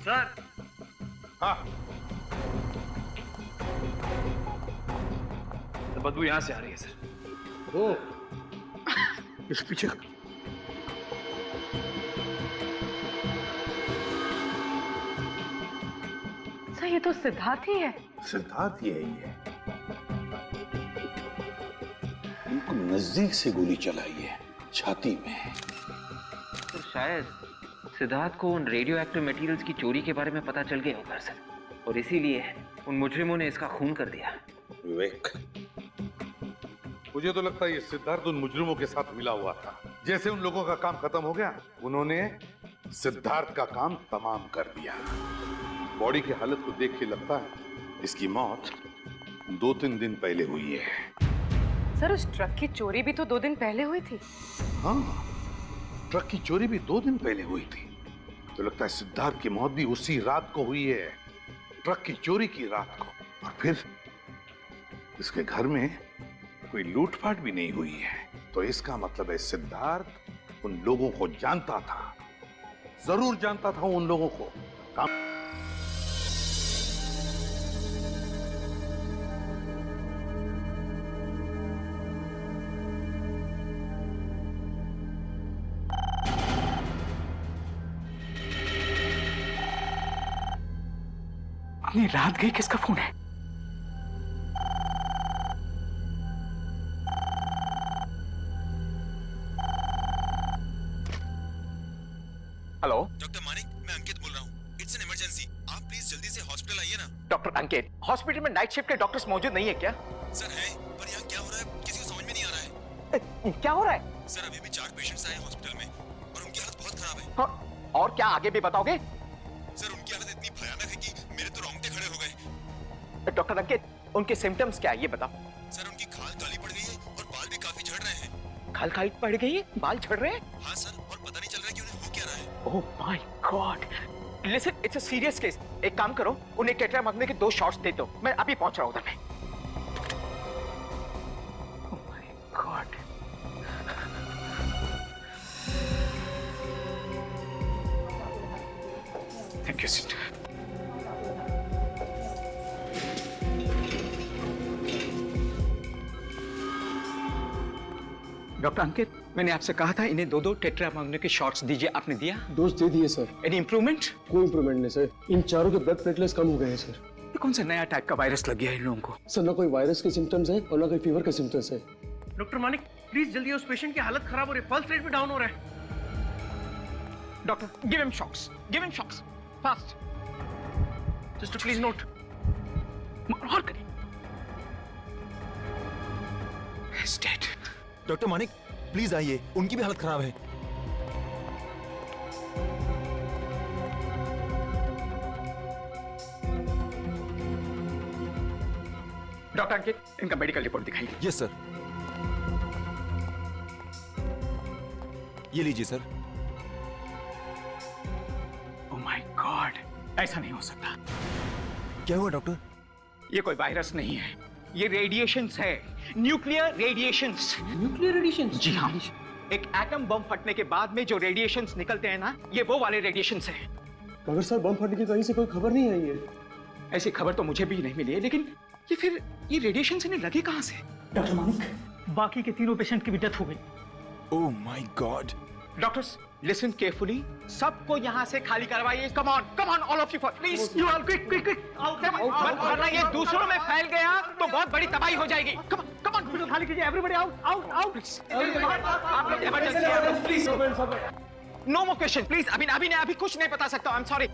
सर, हाँ, तो बदबू यहाँ से आ रही है सर। ओ, इस पीछे सर, ये तो सिद्धार्थ ही है। सिद्धार्थ यही है, बिल्कुल नजदीक से गोली चलाई है, छाती में। तो शायद सिद्धार्थ को उन रेडियो एक्टिव मटेरियल्स की चोरी के बारे में पता चल गया होगा सर, और इसीलिए उन मुजरिमों ने इसका खून कर दिया। विवेक, मुझे तो लगता है ये सिद्धार्थ उन मुजरिमों के साथ मिला हुआ था। जैसे उन लोगों का काम खत्म हो गया, उन्होंने सिद्धार्थ का काम तमाम कर दिया। बॉडी की हालत को देख के लगता है इसकी मौत 2-3 दिन पहले हुई है। सर, उस ट्रक की चोरी भी तो 2 दिन पहले हुई थी। हाँ, ट्रक की चोरी भी 2 दिन पहले हुई थी। तो लगता है सिद्धार्थ की मौत भी उसी रात को हुई है, ट्रक की चोरी की रात को। और फिर इसके घर में कोई लूटपाट भी नहीं हुई है। तो इसका मतलब है सिद्धार्थ उन लोगों को जानता था, जरूर जानता था उन लोगों को। अपनी रात गई, किसका फोन है? हेलो डॉक्टर मानिक, मैं अंकित बोल रहा हूँ। इट्स एन इमरजेंसी, आप प्लीज जल्दी से हॉस्पिटल आइए ना। डॉक्टर अंकित, हॉस्पिटल में नाइट शिफ्ट के डॉक्टर्स मौजूद नहीं है क्या? सर है, पर यहाँ क्या हो रहा है किसी को समझ में नहीं आ रहा है। क्या हो रहा है? सर अभी भी 4 पेशेंट्स आए हॉस्पिटल में और उनकी हालत बहुत खराब है। हाँ, और क्या आगे भी बताओगे? सर उनकी हालत इतनी भयानक है कि मेरे तो रोंगटे खड़े हो गए। डॉक्टर अंकित, उनके सिम्टम्स क्या है ये बताओ। सर उनकी खाल काली पड़ गई है और बाल भी काफी झड़ रहे हैं। खाल काली पड़ गई है, बाल झड़ रहे हैं? हाँ सर, और पता नहीं चल रहा है कि उन्हें हो क्या रहा है। ओह my God, listen, it's a serious case. एक काम करो, उन्हें टेट्रामाग्ने के 2 शॉट्स दे दो। मैं अभी पहुंच रहा हूं उधर में। Oh my god, thank you sister. Doctor Ankit, मैंने आपसे कहा था इन्हें 2-2 टेट्रामाग्ने के शॉट्स दीजिए, आपने दिया? डोज दे दिए सर। Any improvement? कोई इंप्रूवमेंट नहीं सर, इन चारों के ब्लड प्लेटलेट्स कम हो गए हैं सर। ये कौन सा नया टाइप का वायरस लग गया है इन लोगों को? सर ना कोई वायरस के सिम्टम्स है और ना कोई फीवर के सिम्टम्स है। डॉक्टर मानिक, प्लीज जल्दी, उस पेशेंट की हालत खराब हो रही है, पल्स रेट भी डाउन हो रहा है। Doctor, give him shocks, give him shocks, fast. Sister please note. और करिए। He's dead. Doctor Manik please आइए, उनकी भी हालत खराब है। डॉक्टर अंकित, इनका मेडिकल रिपोर्ट दिखाइए। Yes sir. ये लीजिए सर। ओह माय गॉड, ऐसा नहीं हो सकता। क्या हुआ डॉक्टर? ये कोई वायरस नहीं है, ये रेडिएशंस है, न्यूक्लियर रेडिएशंस। Nuclear radiations? जी हाँ, एक एटम बम फटने के बाद में जो रेडिएशंस निकलते हैं ना, ये वो वाले रेडिएशंस हैं। मगर सर बम फटने की कहीं से कोई खबर नहीं आई है। ऐसी खबर तो मुझे भी नहीं मिली है, लेकिन ये रेडिएशंस इन्हें लगे कहाँ से? डॉक्टर मानिक, बाकी के 3 पेशेंट की भी डेथ हो गई। ओह my God. Doctors, listen carefully, सबको यहाँ से खाली करवाइए। Come on all of you, please you all, quick quick quick, वरना ये दूसरों में फैल गया तो बहुत बड़ी तबाही हो जाएगी। कम ऑन खाली कीजिए, एवरीबॉडी आउट आउट आउट। आप लोग emergency please, no more question please. अभी कुछ नहीं बता सकता, I am sorry.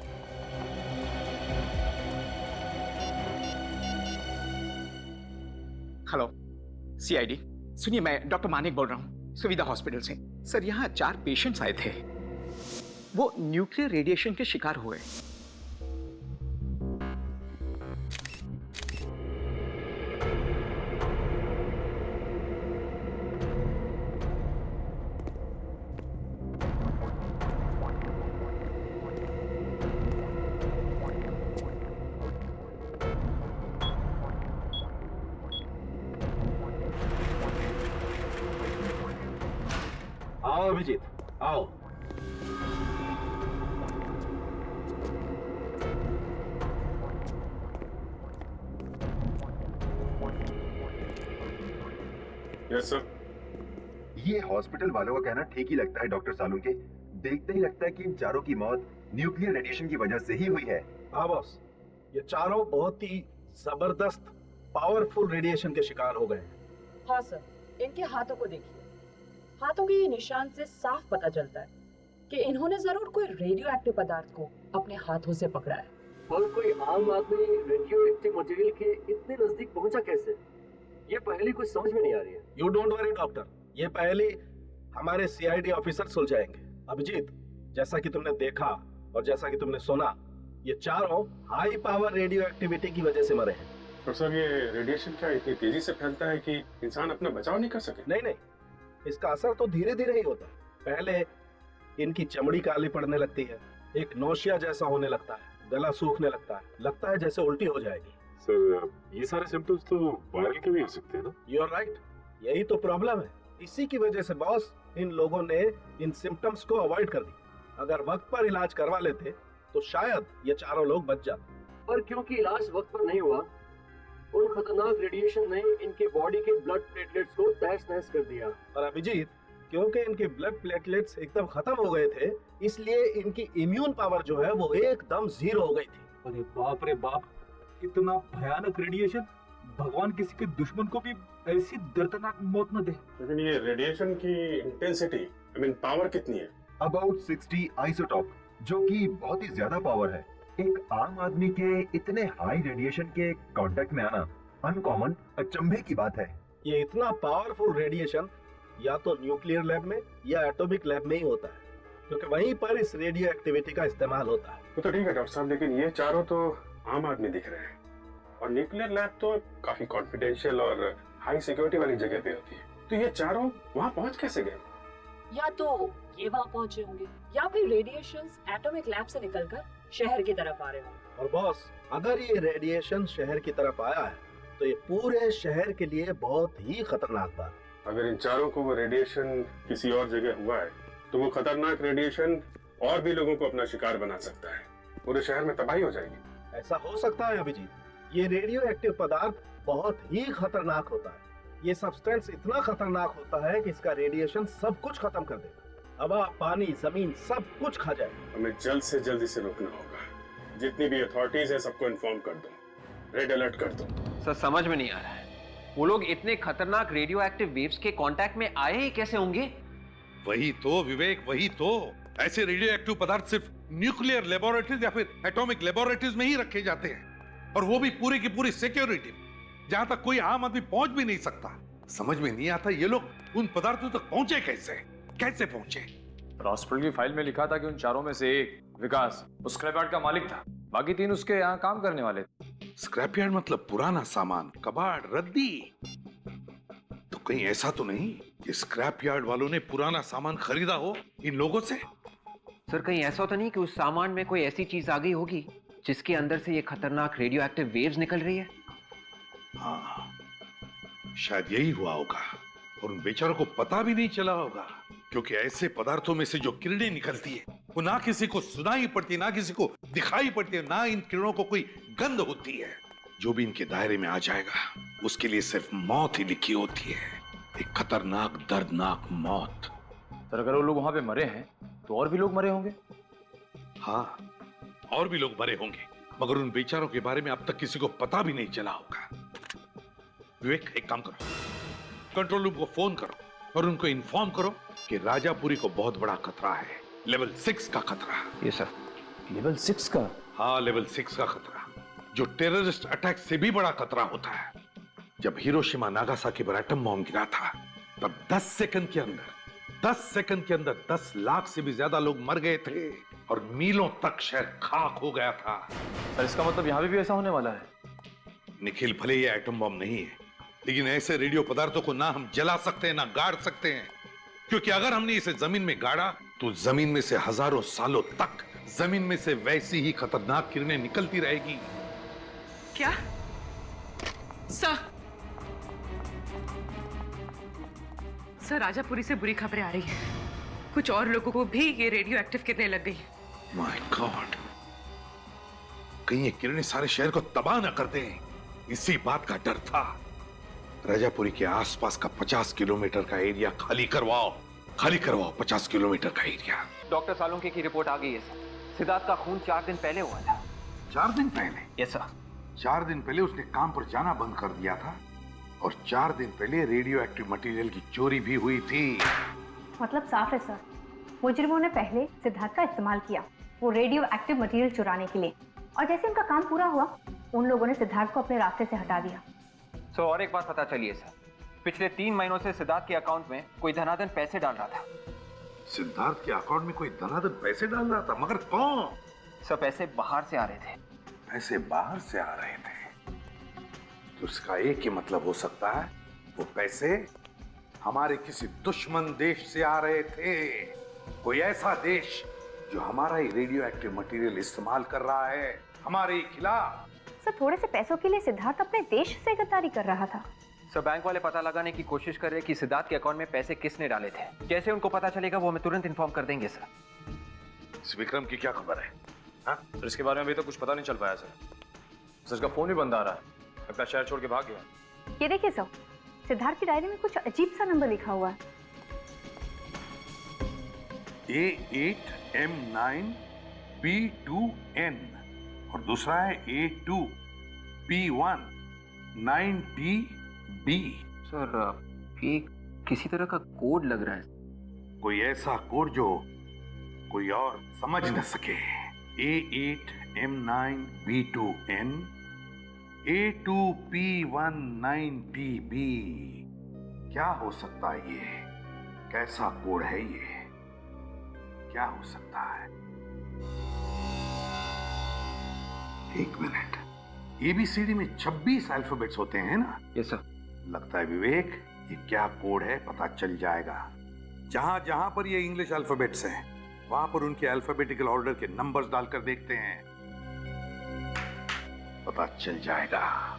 Hello CID, सुनिए, मैं डॉक्टर मानिक बोल रहा हूँ, सुविधा हॉस्पिटल से। सर यहाँ 4 पेशेंट्स आए थे, वो न्यूक्लियर रेडिएशन के शिकार हुए। आओ अभिजीत, आओ। Yes sir. ये हॉस्पिटल वालों का कहना ठीक ही लगता है डॉक्टर सालुंके। देखते ही लगता है कि इन चारों की मौत न्यूक्लियर रेडिएशन की वजह से ही हुई है। हाँ बॉस, ये चारों बहुत ही जबरदस्त पावरफुल रेडिएशन के शिकार हो गए हैं। हाँ सर, इनके हाथों को देखिए, हाथों के निशान से साफ पता चलता है कि इन्होंने जरूर कोई रेडियो एक्टिव पदार्थ को अपने हाथों से पकड़ा है। और कोई आम आदमी रेडियो एक्टिव मटेरियल के इतने नजदीक पहुंचा कैसे? ये पहली कुछ समझ में नहीं आ रही है। यू डोंट वरी डॉक्टर, ये पहले हमारे सीआईडी ऑफिसर सुलझाएंगे। अभिजीत, जैसा कि तुमने देखा और जैसा कि तुमने सुना, ये चारों हाई पावर रेडियो एक्टिविटी की वजह से मरे हैं। तो सर ये रेडिएशन क्या इतनी तेजी से फैलता है कि इंसान अपना बचाव नहीं कर सके? नहीं, इसका असर तो धीरे धीरे ही होता है। पहले इनकी चमड़ी काली पड़ने लगती है, एक नौशिया जैसा होने लगता है, गला सूखने लगता है जैसे उल्टी हो जाएगी। सर ये सारे सिम्टम्स तो वायरल के भी हो सकते हैं ना? यू आर राइट, यही तो प्रॉब्लम है। इसी की वजह से बॉस, इन लोगों ने इन सिम्टम्स को अवॉइड कर दी। अगर वक्त पर इलाज करवा लेते तो शायद ये चारों लोग बच जाते। पर क्योंकि इलाज वक्त पर नहीं हुआ, उन खतरनाक रेडिएशन ने इनके बॉडी के ब्लड प्लेटलेट्स को तहस-नहस कर दिया। और अभिजीत, क्योंकि इनके ब्लड प्लेटलेट्स एकदम खत्म हो गए थे, इसलिए इनकी इम्यून पावर जो है वो एकदम 0 हो गई थी। अरे बाप रे बाप, इतना भयानक रेडिएशन, भगवान किसी के दुश्मन को भी ऐसी दर्दनाक मौत न दे। लेकिन ये रेडिएशन की इंटेंसिटी, आई मीन पावर कितनी है? अबाउट 60 आइसोटॉप, जो कि बहुत ही ज्यादा पावर है। एक आम आदमी के इतने हाई रेडिएशन के कांटेक्ट में आना अनकॉमन, अचंभे की बात है। ये इतना पावरफुल रेडिएशन या तो न्यूक्लियर लैब में या एटॉमिक लैब में ही होता है, क्योंकि वहीं पर इस रेडियो एक्टिविटी का इस्तेमाल होता है। वो तो ठीक है डॉक्टर साहब, लेकिन ये चारों तो आम आदमी दिख रहे हैं और न्यूक्लियर लैब तो काफी कॉन्फिडेंशियल और हाई सिक्योरिटी वाली जगह पे होती है, तो ये चारों वहाँ पहुँच कैसे गए? या तो ये वहाँ पहुँचे होंगे या फिर रेडिएशन एटॉमिक लैब से निकलकर शहर की तरफ आ रहे होंगे। और बॉस, अगर ये रेडिएशन शहर की तरफ आया है तो ये पूरे शहर के लिए बहुत ही खतरनाक बात। अगर इन चारों को वो रेडिएशन किसी और जगह हुआ है तो वो खतरनाक रेडिएशन और भी लोगों को अपना शिकार बना सकता है, पूरे शहर में तबाही हो जाएगी। ऐसा हो सकता है अभिजीत, ये रेडियो एक्टिव पदार्थ बहुत ही खतरनाक होता है। ये सब्सटेंस इतना खतरनाक होता है कि इसका रेडिएशन सब कुछ खत्म कर देगा, हवा, पानी, जमीन सब कुछ खा जाएगा। हमें जल्द से जल्द इसे रोकना होगा। जितनी भी अथॉरिटीज है सबको इन्फॉर्म कर दो, रेड अलर्ट कर दो। सर समझ में नहीं आ रहा है, वो लोग इतने खतरनाक रेडियो एक्टिव वेव्स के कांटेक्ट में आए ही कैसे होंगे? वही तो विवेक, वही तो। ऐसे रेडियो एक्टिव पदार्थ सिर्फ न्यूक्लियर लेबोरेटरीज या फिर एटॉमिक लेबोरेटरीज में ही रखे जाते हैं, और वो भी पूरी की पूरी सिक्योरिटी, जहां तक कोई आम आदमी पहुंच भी नहीं सकता। समझ में नहीं आता ये लोग उन पदार्थों तक पहुंचे कैसे पहुंचे। हॉस्पिटल की फाइल में लिखा था कि उन चारों में से एक विकास उस स्क्रैप यार्ड का मालिक था, बाकी तीन उसके यहाँ काम करने वाले थे। स्क्रैप यार्ड मतलब पुराना सामान, कबाड़, रद्दी। तो कहीं ऐसा तो नहीं कि स्क्रैप यार्ड वालों ने पुराना सामान खरीदा हो इन लोगों से? सर कहीं ऐसा तो नहीं कि उस सामान में कोई ऐसी चीज आ गई होगी जिसके अंदर से ये खतरनाक रेडियो एक्टिव वेव्स निकल रही है? हाँ, शायद यही हुआ होगा, और उन बेचारों को पता भी नहीं चला होगा, क्योंकि ऐसे पदार्थों में से जो किरणें निकलती है वो ना किसी को सुनाई पड़ती, ना किसी को दिखाई पड़ती है, ना इन किरणों को कोई गंध होती है। जो भी इनके दायरे में आ जाएगा उसके लिए सिर्फ मौत ही लिखी होती है, एक खतरनाक दर्दनाक मौत। सर अगर वो लोग वहां पे मरे हैं तो और भी लोग मरे होंगे? हाँ, और भी लोग मरे होंगे, मगर उन बेचारों के बारे में अब तक किसी को पता भी नहीं चला होगा। विवेक, एक काम करो, कंट्रोल रूम को फोन करो और उनको इन्फॉर्म करो कि राजापुरी को बहुत बड़ा खतरा है, लेवल 6 का खतरा। ये सर, लेवल 6 का? हाँ, लेवल 6 का खतरा, जो टेररिस्ट अटैक से भी बड़ा खतरा होता है। जब हिरोशिमा नागासाकी पर एटम बम गिरा था तब 10 सेकंड के अंदर 10 लाख से भी ज्यादा लोग मर गए थे और मीलों तक शहर खाक हो गया था। सर इसका मतलब यहाँ भी ऐसा होने वाला है? निखिल, भले ये एटम बम नहीं है, लेकिन ऐसे रेडियो पदार्थों को ना हम जला सकते हैं ना गाड़ सकते हैं, क्योंकि अगर हमने इसे जमीन में गाड़ा तो जमीन में से हजारों सालों तक जमीन में से वैसी ही खतरनाक किरणें निकलती रहेगी। क्या? सर राजापुरी से बुरी खबरें आ रही हैं। कुछ और लोगों को भी ये रेडियो एक्टिव किरणें लग गई। माय गॉड, कहीं ये किरणें सारे शहर को तबाह न कर दें, इसी बात का डर था। राजापुरी के आसपास का 50 किलोमीटर का एरिया खाली करवाओ 50 किलोमीटर का एरिया। डॉक्टर सालुंके की रिपोर्ट आ गई है सर। सिद्धार्थ का खून 4 दिन पहले हुआ था। 4 दिन पहले? Yes sir. 4 दिन पहले उसने काम पर जाना बंद कर दिया था, और 4 दिन पहले रेडियो एक्टिव मटेरियल की चोरी भी हुई थी। मतलब साफ है सर, मुजरिमों ने पहले सिद्धार्थ का इस्तेमाल किया वो रेडियो एक्टिव मटेरियल चुराने के लिए, और जैसे उनका काम पूरा हुआ उन लोगों ने सिद्धार्थ को अपने रास्ते से हटा दिया। सो और एक बात पता चली है सर, पिछले 3 महीनों से सिद्धार्थ के अकाउंट में कोई धनाधन पैसे डाल रहा था। सिद्धार्थ के अकाउंट में कोई धनाधन पैसे डाल रहा था? मगर कौन? सर पैसे बाहर से आ रहे थे। पैसे बाहर से आ रहे थे तो उसका एक ही मतलब हो सकता है, वो पैसे हमारे किसी दुश्मन देश से आ रहे थे, कोई ऐसा देश जो हमारा ही रेडियो एक्टिव मटेरियल इस्तेमाल कर रहा है हमारे खिलाफ। सर थोड़े से पैसों के लिए सिद्धार्थ अपने देश से गद्दारी कर रहा था। सर बैंक वाले पता लगाने की कोशिश कर रहे हैं कि सिद्धार्थ के अकाउंट में पैसे किसने डाले थे। जैसे उनको पता चलेगा वो हमें तुरंत इन्फॉर्म कर देंगे सर। इस विक्रम की क्या खबर है? हाँ? सर इसके बारे में अभी तो कुछ पता नहीं चल पाया सर इसका फोन भी बंद आ रहा है, अपना शहर छोड़ के भाग गया। ये देखिए सर, सिद्धार्थ की डायरी में कुछ अजीब सा नंबर लिखा हुआ है। A8M9 B2N और दूसरा है A2P1 9TB। सर ये किसी तरह का कोड लग रहा है। कोई ऐसा कोड जो कोई और समझ न सके। A8M9B2N A2P19PB, क्या हो सकता है ये? कैसा कोड है ये? क्या हो सकता है? एक मिनट, ABCD में 26 अल्फाबेट्स होते हैं ना? Yes sir. लगता है विवेक ये क्या कोड है पता चल जाएगा। जहां जहां पर ये इंग्लिश अल्फाबेट्स हैं वहां पर उनके अल्फाबेटिकल ऑर्डर के नंबर्स डालकर देखते हैं, पता चल जाएगा।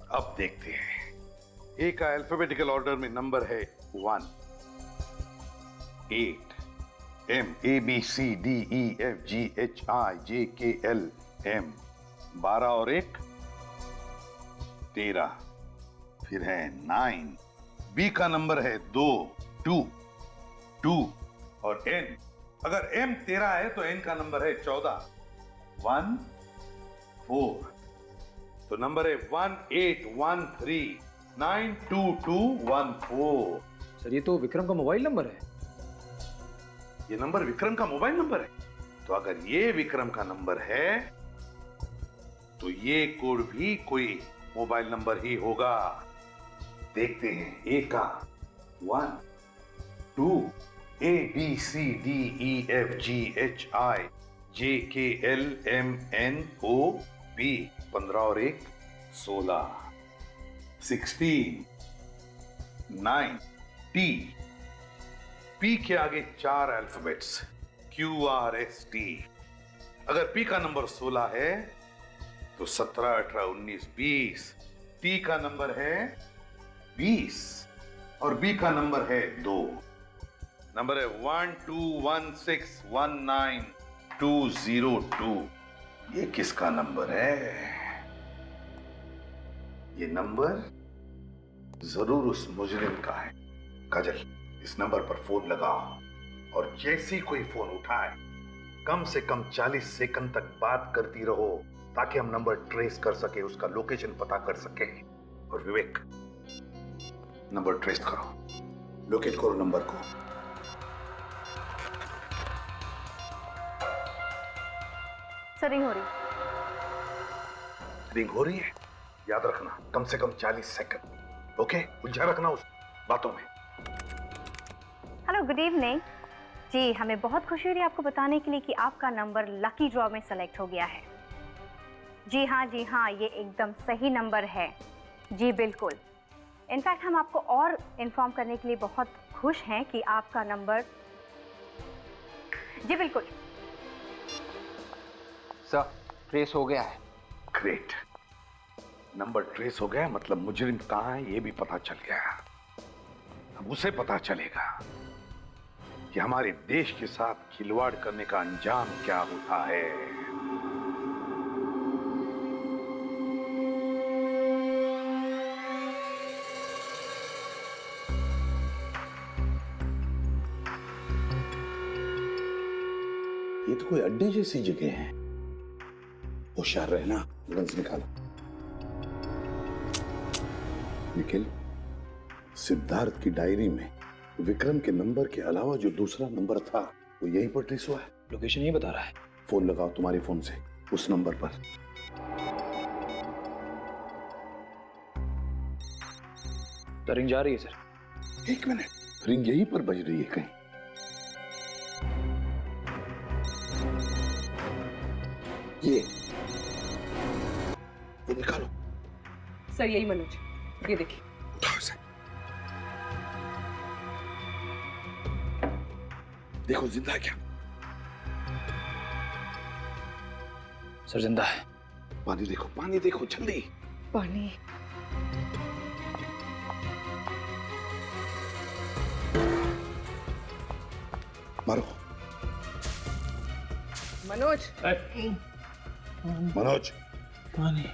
अब देखते हैं। ए का अल्फाबेटिकल ऑर्डर में नंबर है 1, 8, M A B C D E F G H I J K L M, 12 और 1 13, फिर है 9। B का नंबर है 2 और N, अगर M 13 है तो N का नंबर है 14, 1 4, तो नंबर है 18139221 सर ये तो विक्रम का मोबाइल नंबर है। ये नंबर विक्रम का मोबाइल नंबर है? तो अगर ये विक्रम का नंबर है तो ये कोड भी कोई मोबाइल नंबर ही होगा। देखते हैं। ए का 1 2 A B C D E F G H I J K L M N O P, 15 और 1 16, 16 9 T, P के आगे 4 alphabets Q R S T। अगर P का नंबर 16 है तो 17 18 19 20, T का नंबर है 20 और B का नंबर है 2। नंबर है 121619202। ये किसका नंबर है? ये नंबर जरूर उस मुजरिम का है। काजल, इस नंबर पर फोन लगाओ और जैसे ही कोई फोन उठाए कम से कम 40 सेकंड तक बात करती रहो ताकि हम नंबर ट्रेस कर सके, उसका लोकेशन पता कर सके। और विवेक, नंबर ट्रेस करो, लोकेट करो नंबर को। सर रिंग हो रही। रिंग हो रही है? याद रखना कम से कम 40 सेकंड। ओके, उलझा रखना उस बातों में। हेलो, गुड इवनिंग जी। हमें बहुत खुशी हो रही है आपको बताने के लिए कि आपका नंबर लकी ड्रॉ में सेलेक्ट हो गया है। जी हाँ, ये एकदम सही नंबर है जी, बिल्कुल। इनफैक्ट हम आपको और इन्फॉर्म करने के लिए बहुत खुश हैं कि आपका नंबर जी बिल्कुल सर ट्रेस हो गया है। ग्रेट, नंबर ट्रेस हो गया, मतलब मुजरिम कहाँ है ये भी पता चल गया। अब उसे पता चलेगा कि हमारे देश के साथ खिलवाड़ करने का अंजाम क्या होता है। ये तो कोई अड्डे जैसी जगह है। होशियार रहना, गन्स निकालो। निखिल, सिद्धार्थ की डायरी में विक्रम के नंबर के अलावा जो दूसरा नंबर था वो यहीं पर ट्रेस हुआ है। लोकेशन यही बता रहा है। फोन लगाओ तुम्हारे फोन से उस नंबर पर। तो रिंग जा रही है सर। 1 मिनट, रिंग यहीं पर बज रही है कहीं। ये निकालो सर, यही मनोज, ये देखिए। उठाओ इसे। देखो जिंदा है क्या? सर जिंदा है। पानी देखो, पानी देखो जल्दी। पानी। मारो। मनोज। मनोज, पानी।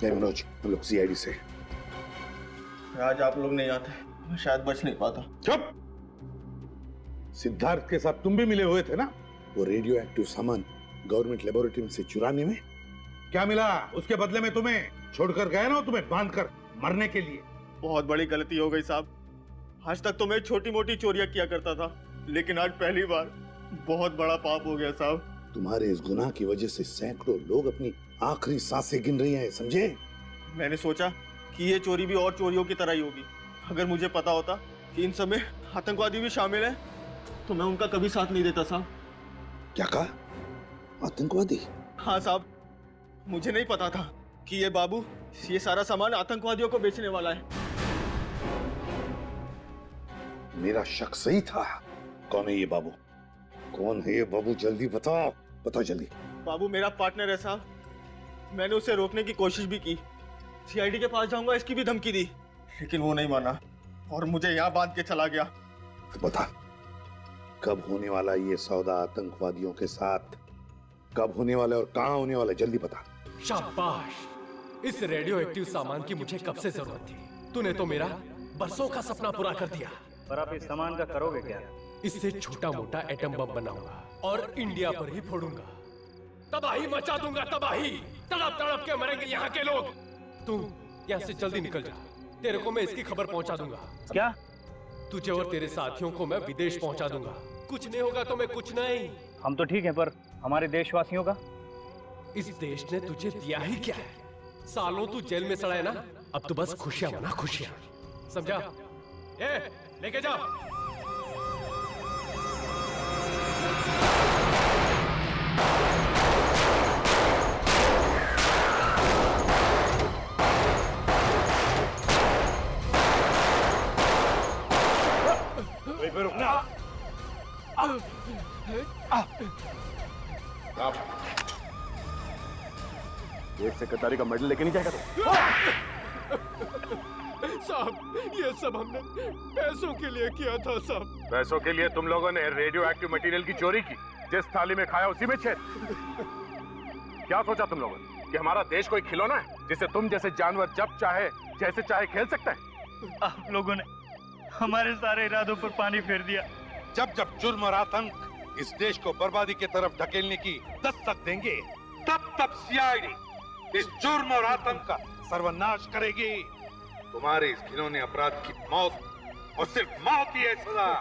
मनोज, हम लोग सीआईडी से। आज आप लोग नहीं आते मैं शायद बच नहीं पाता। चुप! सिद्धार्थ के साथ तुम भी मिले हुए थे ना? वो रेडियो एक्टिव सामान गवर्नमेंट लेबोरेटरी में से चुराने में क्या मिला? उसके बदले में तुम्हें छोड़कर गए ना, तुम्हें बांधकर मरने के लिए। बहुत बड़ी गलती हो गई साहब। आज तक तो मैं छोटी मोटी चोरियां किया करता था, लेकिन आज पहली बार बहुत बड़ा पाप हो गया साहब। तुम्हारे इस गुनाह की वजह से सैकड़ों लोग अपनी आखिरी सांसें गिन रही हैं, समझे? मैंने सोचा कि ये चोरी भी और चोरियों की तरह ही होगी। अगर मुझे पता होता कि इन सब में आतंकवादी भी शामिल हैं, तो मैं उनका कभी साथ नहीं देता साहब। क्या कहा? आतंकवादी? हाँ साहब, मुझे नहीं पता था कि ये बाबू ये सारा सामान आतंकवादियों को बेचने वाला है। मेरा शक सही था। कौन है ये बाबू? कौन है ये बाबू? जल्दी बताओ, बताओ जल्दी। बाबू मेरा पार्टनर है साहब। मैंने उसे रोकने की कोशिश भी की, सीआईडी के पास जाऊंगा इसकी भी धमकी दी, लेकिन वो नहीं माना और मुझे यहाँ बांध के चला गया। बता, कब होने वाला ये सौदा आतंकवादियों के साथ? कब होने वाला और कहाँ होने वाला? जल्दी बता। शाबाश! इस रेडियो एक्टिव सामान की मुझे कब से जरूरत थी। तूने तो मेरा बरसों का सपना पूरा कर दिया। पर आप इस सामान का करोगे क्या? इससे छोटा मोटा एटम बम बनाऊंगा और इंडिया पर ही फोड़ूंगा। तबाही मचा दूंगा, तबाही। तड़प तड़प के मरेंगे यहाँ के लोग। तू यहाँ से जल्दी निकल जा, तेरे को मैं इसकी खबर पहुँचा दूंगा। क्या? तुझे और तेरे साथियों को मैं विदेश पहुँचा दूंगा। कुछ नहीं होगा तो मैं कुछ नहीं। हम तो ठीक हैं, पर हमारे देशवासियों का? इस देश ने तुझे दिया ही क्या है? सालों तू जेल में सड़ा है ना, अब तो बस खुशियां मना, खुशियां। समझा? ए, लेके जा। वहीं पे रुकना। एक सेक्रेटरी का मेडल लेके नहीं जाएगा तो? साहब, ये सब हमने पैसों के लिए किया था साहब। पैसों के लिए तुम लोगों ने रेडियो एक्टिव मटेरियल की चोरी की, जिस थाली में खाया उसी में छेद। क्या सोचा तुम लोगों ने कि हमारा देश कोई खिलौना है जिसे तुम जैसे जानवर जब चाहे जैसे चाहे खेल सकते हैं? आप लोगों ने हमारे सारे इरादों पर पानी फेर दिया। जब जब जुर्म और आतंक इस देश को बर्बादी की तरफ धकेलने की दस्तक देंगे, तब तब सीआईडी इस जुर्म और आतंक का सर्वनाश करेगी। तुम्हारे इस घिनौने अपराध की मौत और सिर्फ मौत ही है सजा।